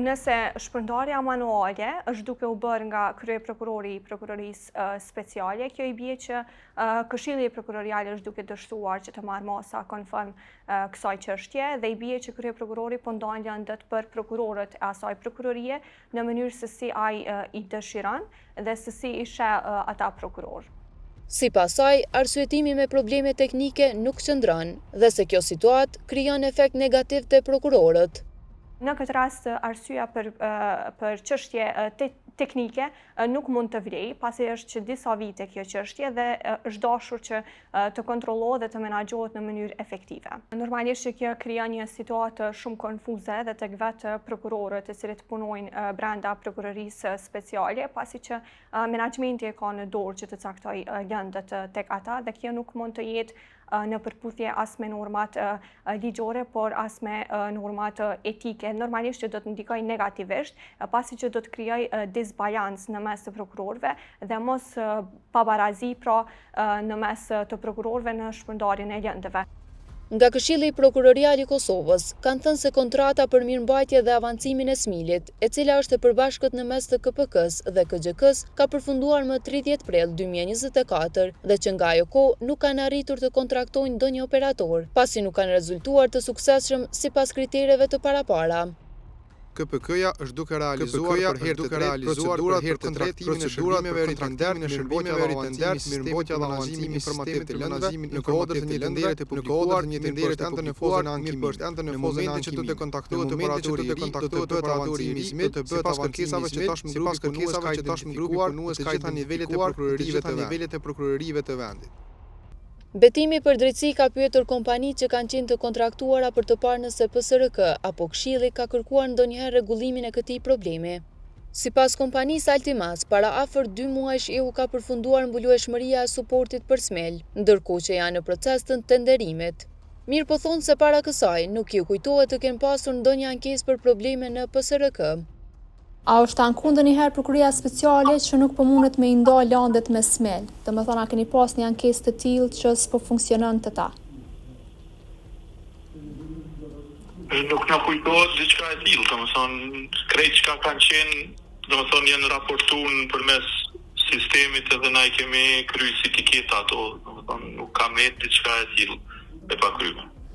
nëse shpërndarja manuale është duke u bërë nga kryeprokurori i prokurorisë speciale, kjo i bie që Këshilli Prokurorial është duke dështuar që të marrë masa konform kësaj çështje dhe i bie që kryeprokurori po ndan lëndët për prokurorët e asaj prokurorie në mënyrë se si ai i dëshiron dhe se si i sheh ata prokuror. Sipas saj, arsyetimi me probleme teknike nuk qëndron dhe se kjo situatë krijon efekt negativ te prokurorët. Në këtë rast, arsyeja për çështje teknike nuk mund të vlej, pasi është që disa vite kjo çështje dhe është dashur që të kontrollohet dhe të menaxhohet në mënyrë efektive. Normalisht që kjo krijon një situatë shumë konfuze dhe tek vetë prokurorët e cilët punojnë brenda prokurorisë speciale, pasi që menaxhmenti e ka në dorë që të caktojë lëndët tek ata dhe kjo nuk mund të jetë në përputhje as me normat ligjore, por as me normat etike. Normalisht që do të ndikojë negativisht, pasi që do të krijojë disbalancë në mes të prokurorëve dhe mos pabarazi pra në mes të prokurorëve në shpërndarjen e lëndëve. Nga Këshilli Prokurorial i Kosovës kanë thënë se kontrata për mirëmbajtje dhe avancimin e Smilit, e cila është e përbashkët në mes të KPK-s dhe KXK-s, ka përfunduar më 30 prill 2024 dhe që nga ajo kohë nuk kanë arritur të kontraktojnë ndonjë operator, pasi nuk kanë rezultuar të suksesshëm sipas kritereve të parapara. KPK-ja është duke realizuar për herë të tretë procedurat për kontratimin e shërbimeve ritenderë në shërbimeve ritenderë, mirëmbajtja dhe avancimi informativ të lëndëve, në kodër të lëndëve të publikuar një tendere të ende në fazën ankimit. Në momentin që do të kontaktohet operatori i ri, do të bëhet avancimi i smit, sipas kërkesave që tashmë grupi punues ka të gjitha nivelet e prokurorive të vendit. Betimi për drejtësi ka pyetur kompani që kanë qenë të kontraktuara për të parë nëse PSRK apo Këshilli ka kërkuar ndonjëherë rregullimin e këtij problemi. Sipas kompanisë Altimas, para afër 2 muajsh EU ka përfunduar mbulueshmëria e suportit për Smel, ndërkohë që janë në proces të tenderimit. Mirë po thonë se para kësaj nuk ju kujtohet të kenë pasur ndonjë ankesë për probleme në PSRK. A është anku ndonjëherë prokuria speciale që nuk po mundet me i nda landet me Smel? Domethënë, a keni pas një ankesë të tillë që s'po funksionon të ta? Nuk na kujtohet diçka e tillë, domethënë krejt çka kanë qenë, domethënë janë raportuar përmes sistemit edhe na i kemi kryer si tiketa ato, domethënë nuk ka me diçka e tillë e pakryme.